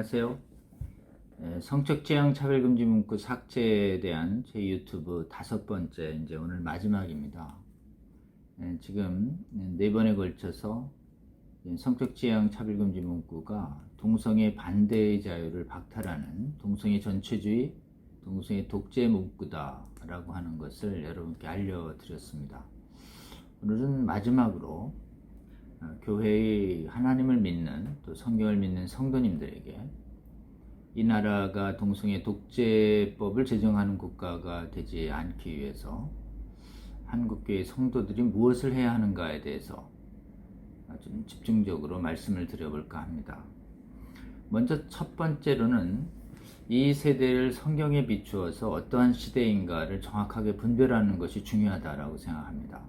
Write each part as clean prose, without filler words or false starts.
안녕하세요. 성적지향 차별금지 문구 삭제에 대한 제 유튜브 5번째, 이제 오늘 마지막입니다. 지금 4번에 걸쳐서 성적지향 차별금지 문구가 동성애 반대의 자유를 박탈하는 동성애 전체주의, 동성애 독재 문구다 라고 하는 것을 여러분께 알려드렸습니다. 오늘은 마지막으로 교회의 하나님을 믿는, 또 성경을 믿는 성도님들에게 이 나라가 동성애 독재법을 제정하는 국가가 되지 않기 위해서 한국교회 성도들이 무엇을 해야 하는가에 대해서 좀 집중적으로 말씀을 드려볼까 합니다. 먼저 첫 번째로는 이 세대를 성경에 비추어서 어떠한 시대인가를 정확하게 분별하는 것이 중요하다고 생각합니다.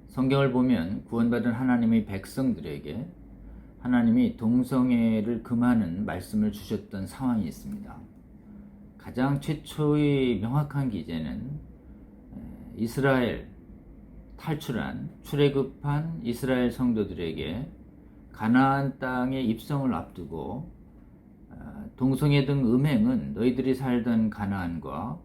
성경을 보면 구원받은 하나님의 백성들에게 하나님이 동성애를 금하는 말씀을 주셨던 상황이 있습니다. 가장 최초의 명확한 기제는 이스라엘 탈출한, 출애굽한 이스라엘 성도들에게 가나안 땅의 입성을 앞두고 동성애 등 음행은 너희들이 살던 가나안과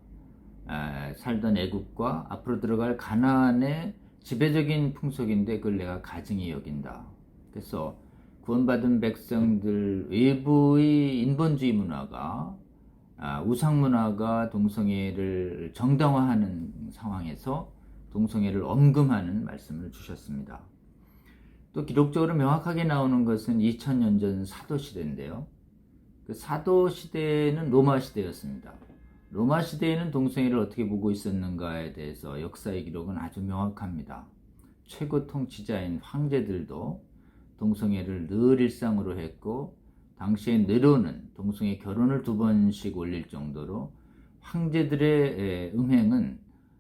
살던 애굽과 앞으로 들어갈 가나안의 지배적인 풍속인데 그걸 내가 가증히 여긴다. 그래서 구원받은 백성들 외부의 인본주의 문화가, 우상 문화가 동성애를 정당화하는 상황에서 동성애를 엄금하는 말씀을 주셨습니다. 또 기록적으로 명확하게 나오는 것은 2000년 전 사도시대인데요. 그 사도시대는 로마시대였습니다. 로마시대에는 동성애를 어떻게 보고 있었는가에 대해서 역사의 기록은 아주 명확합니다. 최고 통치자인 황제들도 동성애를 늘 일상으로 했고, 당시에 네로는 동성애 결혼을 2번씩 올릴 정도로 황제들의 음행은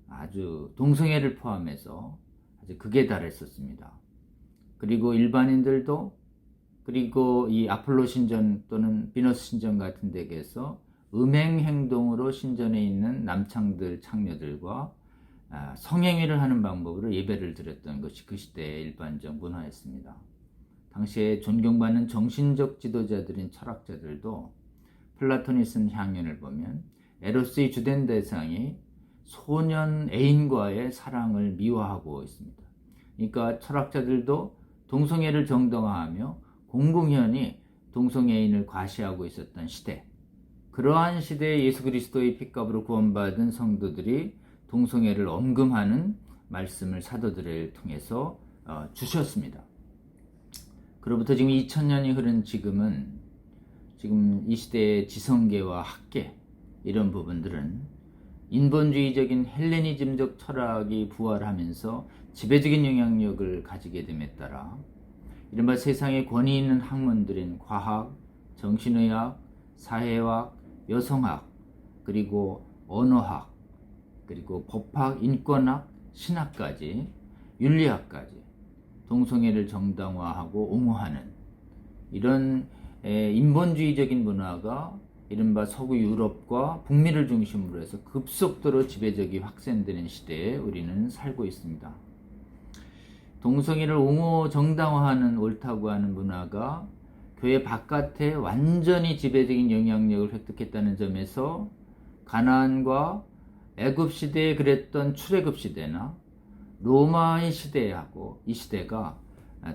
아주 동성애를 포함해서 아주 극에 달했었습니다. 그리고 일반인들도, 그리고 이 아폴로 신전 또는 비너스 신전 같은 데에서 음행 행동으로 신전에 있는 남창들, 창녀들과 성행위를 하는 방법으로 예배를 드렸던 것이 그 시대의 일반적 문화였습니다. 당시에 존경받는 정신적 지도자들인 철학자들도 플라톤이 쓴 향연을 보면 에로스의 주된 대상이 소년 애인과의 사랑을 미화하고 있습니다. 그러니까 철학자들도 동성애를 정당화하며 공공연히 동성애인을 과시하고 있었던 시대, 그러한 시대에 예수 그리스도의 핏값으로 구원받은 성도들이 동성애를 엄금하는 말씀을 사도들을 통해서 주셨습니다. 그로부터 지금 2000년이 흐른 지금 이 시대의 지성계와 학계, 이런 부분들은 인본주의적인 헬레니즘적 철학이 부활하면서 지배적인 영향력을 가지게 됨에 따라 이른바 세상에 권위 있는 학문들인 과학, 정신의학, 사회학, 여성학, 그리고 언어학, 그리고 법학, 인권학, 신학까지, 윤리학까지 동성애를 정당화하고 옹호하는 이런 인본주의적인 문화가 이른바 서구 유럽과 북미를 중심으로 해서 급속도로 지배적이 확산되는 시대에 우리는 살고 있습니다. 동성애를 옹호 정당화하는 옳다고 하는 문화가 교회 바깥에 완전히 지배적인 영향력을 획득했다는 점에서 가나안과 애굽 시대에 그랬던 출애굽 시대나 로마의 시대하고 이 시대가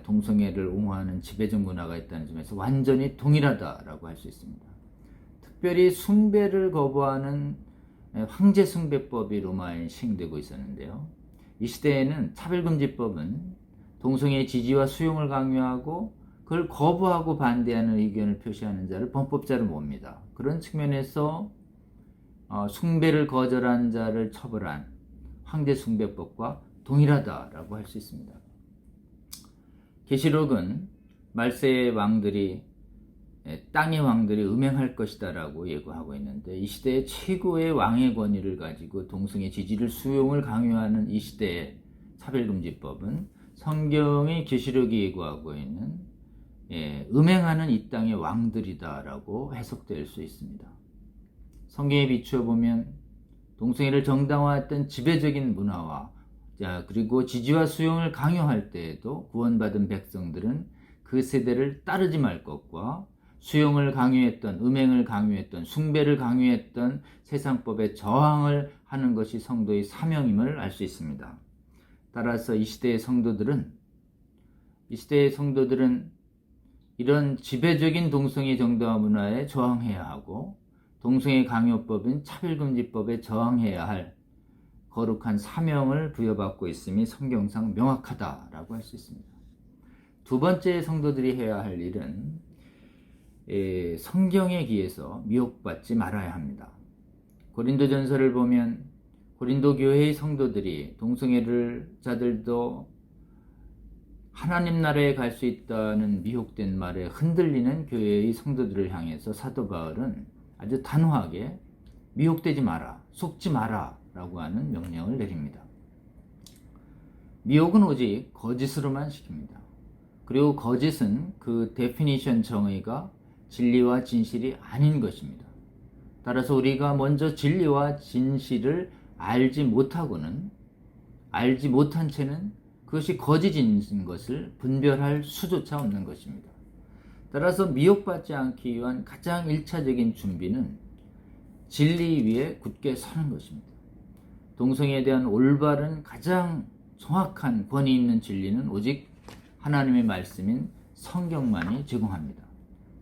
동성애를 옹호하는 지배적 문화가 있다는 점에서 완전히 동일하다라고 할 수 있습니다. 특별히 숭배를 거부하는 황제 숭배법이 로마에 시행되고 있었는데요. 이 시대에는 차별금지법은 동성애의 지지와 수용을 강요하고 그걸 거부하고 반대하는 의견을 표시하는 자를 범법자로 봅니다. 그런 측면에서 숭배를 거절한 자를 처벌한 황제 숭배법과 동일하다라고 할 수 있습니다. 계시록은 말세의 왕들이, 땅의 왕들이 음행할 것이다라고 예고하고 있는데, 이 시대의 최고의 왕의 권위를 가지고 동성애 지지를 수용을 강요하는 이 시대의 차별금지법은 성경의 계시록이 예고하고 있는 음행하는 이 땅의 왕들이다라고 해석될 수 있습니다. 성경에 비추어 보면 동성애를 정당화했던 지배적인 문화와 그리고 지지와 수용을 강요할 때에도 구원받은 백성들은 그 세대를 따르지 말 것과 수용을 강요했던, 음행을 강요했던, 숭배를 강요했던 세상법에 저항을 하는 것이 성도의 사명임을 알 수 있습니다. 따라서 이 시대의 성도들은 이런 지배적인 동성애 정도화 문화에 저항해야 하고, 동성애 강요법인 차별금지법에 저항해야 할 거룩한 사명을 부여받고 있음이 성경상 명확하다라고 할 수 있습니다. 두 번째 성도들이 해야 할 일은 성경에 기해서 미혹받지 말아야 합니다. 고린도전서를 보면 고린도 교회의 성도들이 동성애자들도 하나님 나라에 갈 수 있다는 미혹된 말에 흔들리는 교회의 성도들을 향해서 사도 바울은 아주 단호하게 미혹되지 마라, 속지 마라 라고 하는 명령을 내립니다. 미혹은 오직 거짓으로만 시킵니다. 그리고 거짓은 그 데피니션 정의가 진리와 진실이 아닌 것입니다. 따라서 우리가 먼저 진리와 진실을 알지 못한 채는 그것이 거짓인 것을 분별할 수조차 없는 것입니다. 따라서 미혹받지 않기 위한 가장 1차적인 준비는 진리 위에 굳게 서는 것입니다. 동성애에 대한 올바른 가장 정확한 권위 있는 진리는 오직 하나님의 말씀인 성경만이 제공합니다.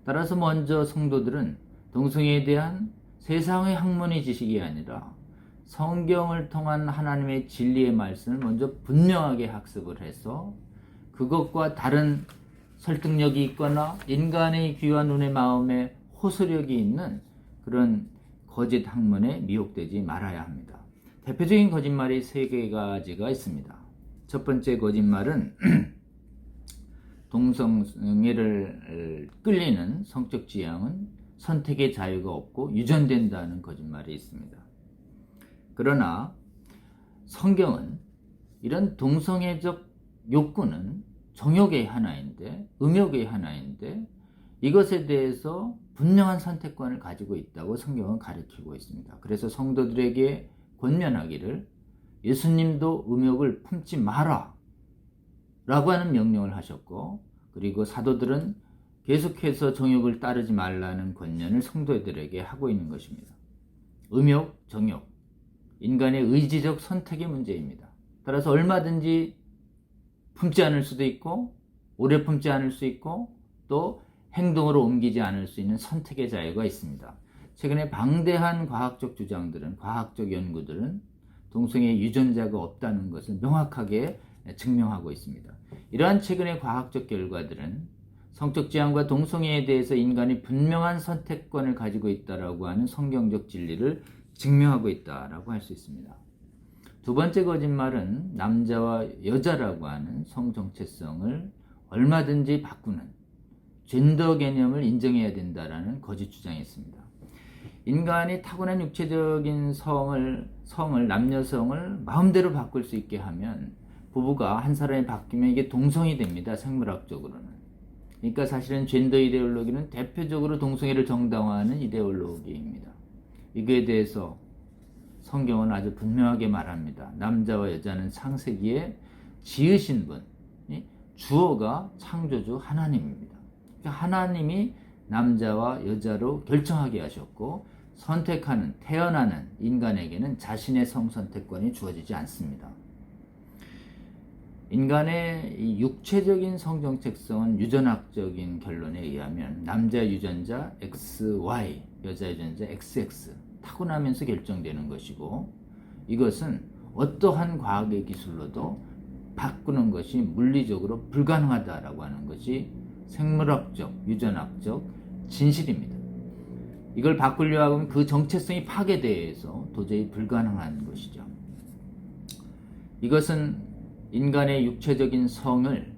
따라서 먼저 성도들은 동성애에 대한 세상의 학문의 지식이 아니라 성경을 통한 하나님의 진리의 말씀을 먼저 분명하게 학습을 해서 그것과 다른 설득력이 있거나 인간의 귀와 눈의 마음에 호소력이 있는 그런 거짓 학문에 미혹되지 말아야 합니다. 대표적인 거짓말이 3가지가 있습니다. 첫 번째 거짓말은 동성애를 끌리는 성적 지향은 선택의 자유가 없고 유전된다는 거짓말이 있습니다. 그러나 성경은 이런 동성애적 욕구는 정욕의 하나인데, 음욕의 하나인데 이것에 대해서 분명한 선택권을 가지고 있다고 성경은 가르치고 있습니다. 그래서 성도들에게 권면하기를 예수님도 음욕을 품지 마라 라고 하는 명령을 하셨고, 그리고 사도들은 계속해서 정욕을 따르지 말라는 권면을 성도들에게 하고 있는 것입니다. 음욕, 정욕, 인간의 의지적 선택의 문제입니다. 따라서 얼마든지 품지 않을 수도 있고 오래 품지 않을 수 있고 또 행동으로 옮기지 않을 수 있는 선택의 자유가 있습니다. 최근에 방대한 과학적 주장들은, 과학적 연구들은 동성애 유전자가 없다는 것을 명확하게 증명하고 있습니다. 이러한 최근의 과학적 결과들은 성적 지향과 동성애에 대해서 인간이 분명한 선택권을 가지고 있다라고 하는 성경적 진리를 증명하고 있다라고 할 수 있습니다. 두 번째 거짓말은 남자와 여자라고 하는 성 정체성을 얼마든지 바꾸는 젠더 개념을 인정해야 된다라는 거짓 주장이 있습니다. 인간이 타고난 육체적인 성을 남녀성을 마음대로 바꿀 수 있게 하면 부부가 한 사람이 바뀌면 이게 동성이 됩니다. 생물학적으로는. 그러니까 사실은 젠더 이데올로기는 대표적으로 동성애를 정당화하는 이데올로기입니다. 이거에 대해서 성경은 아주 분명하게 말합니다. 남자와 여자는 창세기에 지으신 분, 주어가 창조주 하나님입니다. 그러니까 하나님이 남자와 여자로 결정하게 하셨고 선택하는, 태어나는 인간에게는 자신의 성선택권이 주어지지 않습니다. 인간의 이 육체적인 성정체성은 유전학적인 결론에 의하면 남자 유전자 XY, 여자 유전자 XX 타고나면서 결정되는 것이고, 이것은 어떠한 과학의 기술로도 바꾸는 것이 물리적으로 불가능하다라고 하는 것이 생물학적, 유전학적 진실입니다. 이걸 바꾸려 하면 그 정체성이 파괴돼서 도저히 불가능한 것이죠. 이것은 인간의 육체적인 성을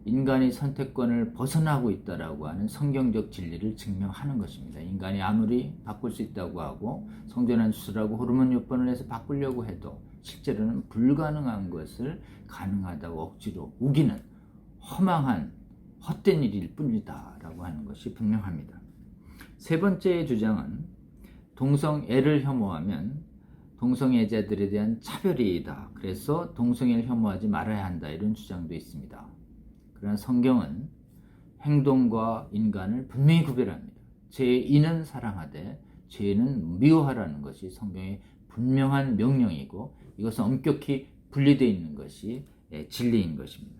인간의 선택권을 벗어나고 있다라고 하는 성경적 진리를 증명하는 것입니다. 인간이 아무리 바꿀 수 있다고 하고 성전환 수술하고 호르몬 요법을 해서 바꾸려고 해도 실제로는 불가능한 것을 가능하다고 억지로 우기는 허망한 헛된 일일 뿐이다라고 하는 것이 분명합니다. 세 번째 주장은 동성애를 혐오하면 동성애자들에 대한 차별이다. 그래서 동성애를 혐오하지 말아야 한다. 이런 주장도 있습니다. 그러나 성경은 행동과 인간을 분명히 구별합니다. 죄인은 사랑하되 죄는 미워하라는 것이 성경의 분명한 명령이고 이것은 엄격히 분리되어 있는 것이 진리인 것입니다.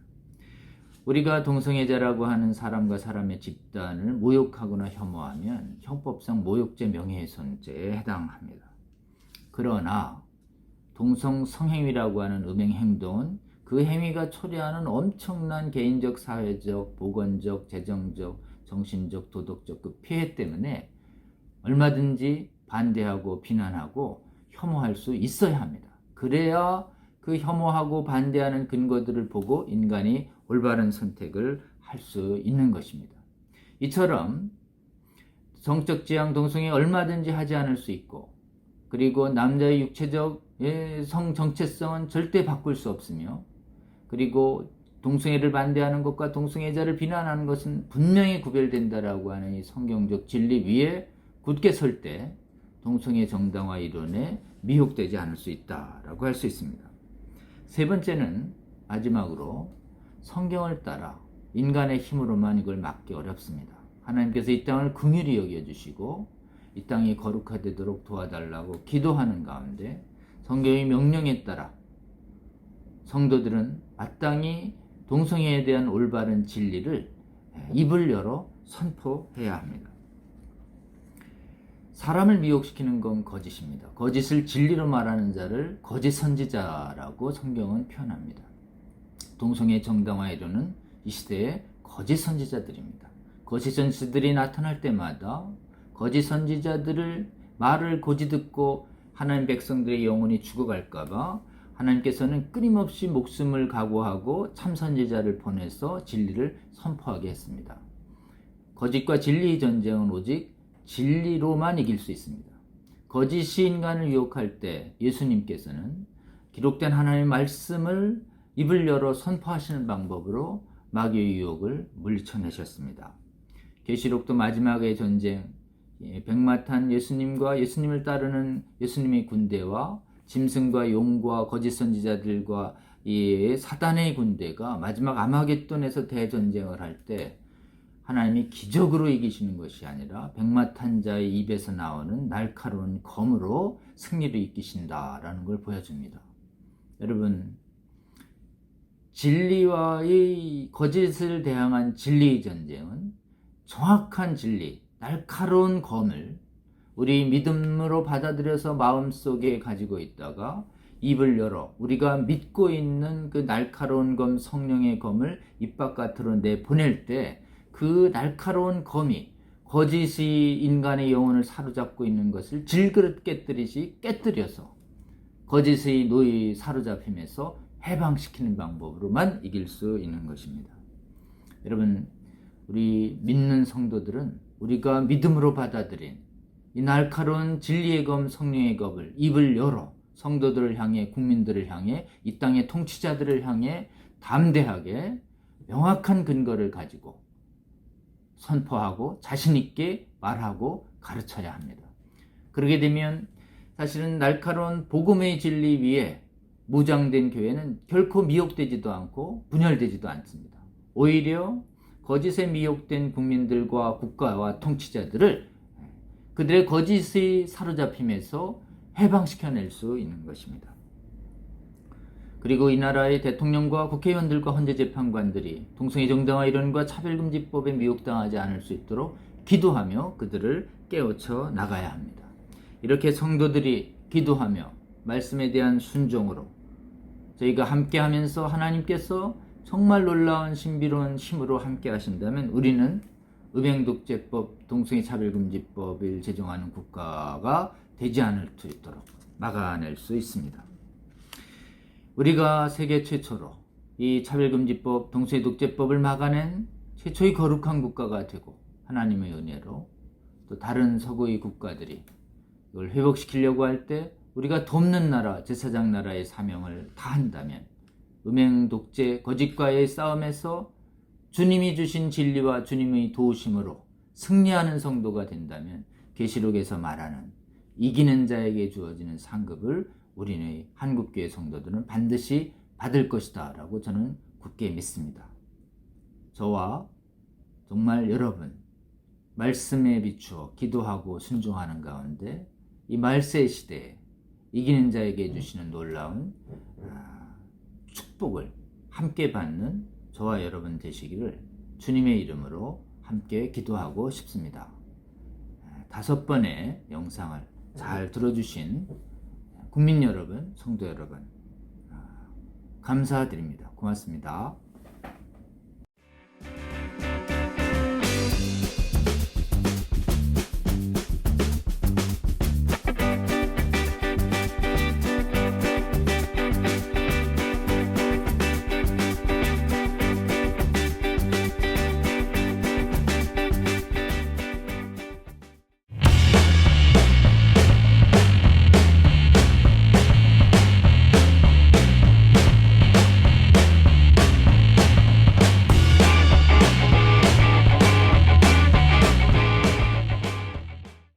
우리가 동성애자라고 하는 사람과 사람의 집단을 모욕하거나 혐오하면 형법상 모욕죄 명예훼손죄에 해당합니다. 그러나 동성 성행위라고 하는 음행 행동은 그 행위가 초래하는 엄청난 개인적, 사회적, 보건적, 재정적, 정신적, 도덕적 그 피해 때문에 얼마든지 반대하고 비난하고 혐오할 수 있어야 합니다. 그래야 그 혐오하고 반대하는 근거들을 보고 인간이 올바른 선택을 할 수 있는 것입니다. 이처럼 성적 지향 동성애 얼마든지 하지 않을 수 있고 그리고 남자의 육체적 성 정체성은 절대 바꿀 수 없으며 그리고 동성애를 반대하는 것과 동성애자를 비난하는 것은 분명히 구별된다라고 하는 이 성경적 진리 위에 굳게 설 때 동성애 정당화 이론에 미혹되지 않을 수 있다라고 할 수 있습니다. 세 번째는 마지막으로 성경을 따라 인간의 힘으로만 이걸 막기 어렵습니다. 하나님께서 이 땅을 긍휼히 여겨주시고 이 땅이 거룩화되도록 도와달라고 기도하는 가운데 성경의 명령에 따라 성도들은 마땅히 동성애에 대한 올바른 진리를 입을 열어 선포해야 합니다. 사람을 미혹시키는 건 거짓입니다. 거짓을 진리로 말하는 자를 거짓 선지자라고 성경은 표현합니다. 동성애 정당화 이론은 이 시대의 거짓 선지자들입니다. 거짓 선지자들이 나타날 때마다 거짓 선지자들을 말을 고지 듣고 하나님 백성들의 영혼이 죽어갈까봐 하나님께서는 끊임없이 목숨을 각오하고 참 선지자를 보내서 진리를 선포하게 했습니다. 거짓과 진리의 전쟁은 오직 진리로만 이길 수 있습니다. 거짓이 인간을 유혹할 때 예수님께서는 기록된 하나님의 말씀을 입을 열어 선포하시는 방법으로 마귀의 유혹을 물리쳐내셨습니다. 계시록도 마지막의 전쟁, 백마탄 예수님과 예수님을 따르는 예수님의 군대와 짐승과 용과 거짓 선지자들과 이 사단의 군대가 마지막 아마겟돈에서 대전쟁을 할 때 하나님이 기적으로 이기시는 것이 아니라 백마탄자의 입에서 나오는 날카로운 검으로 승리를 이기신다라는 걸 보여줍니다. 여러분, 진리와의 거짓을 대항한 진리의 전쟁은 정확한 진리, 날카로운 검을 우리 믿음으로 받아들여서 마음속에 가지고 있다가 입을 열어 우리가 믿고 있는 그 날카로운 검, 성령의 검을 입 바깥으로 내보낼 때 그 날카로운 검이 거짓이 인간의 영혼을 사로잡고 있는 것을 질그릇 깨뜨리시 깨뜨려서 거짓의 노예 사로잡힘에서 해방시키는 방법으로만 이길 수 있는 것입니다. 여러분, 우리 믿는 성도들은 우리가 믿음으로 받아들인 이 날카로운 진리의 검, 성령의 검을 입을 열어 성도들을 향해, 국민들을 향해, 이 땅의 통치자들을 향해 담대하게 명확한 근거를 가지고 선포하고 자신있게 말하고 가르쳐야 합니다. 그러게 되면 사실은 날카로운 복음의 진리 위에 무장된 교회는 결코 미혹되지도 않고 분열되지도 않습니다. 오히려 거짓에 미혹된 국민들과 국가와 통치자들을 그들의 거짓의 사로잡힘에서 해방시켜낼 수 있는 것입니다. 그리고 이 나라의 대통령과 국회의원들과 헌재재판관들이 동성애 정당화 이론과 차별금지법에 미혹당하지 않을 수 있도록 기도하며 그들을 깨우쳐 나가야 합니다. 이렇게 성도들이 기도하며 말씀에 대한 순종으로 저희가 함께하면서 하나님께서 정말 놀라운 신비로운 힘으로 함께 하신다면 우리는 음행독재법, 동성애 차별금지법을 제정하는 국가가 되지 않을 수 있도록 막아낼 수 있습니다. 우리가 세계 최초로 이 차별금지법, 동성애 독재법을 막아낸 최초의 거룩한 국가가 되고 하나님의 은혜로 또 다른 서구의 국가들이 이걸 회복시키려고 할 때 우리가 돕는 나라, 제사장 나라의 사명을 다한다면 음행, 독재, 거짓과의 싸움에서 주님이 주신 진리와 주님의 도우심으로 승리하는 성도가 된다면 계시록에서 말하는 이기는 자에게 주어지는 상급을 우리의 한국교회 성도들은 반드시 받을 것이다 라고 저는 굳게 믿습니다. 저와 정말 여러분 말씀에 비추어 기도하고 순종하는 가운데 이 말세 시대에 이기는 자에게 주시는 놀라운 축복을 함께 받는 저와 여러분 되시기를 주님의 이름으로 함께 기도하고 싶습니다. 5번의 영상을 잘 들어주신 국민 여러분, 성도 여러분 감사드립니다. 고맙습니다.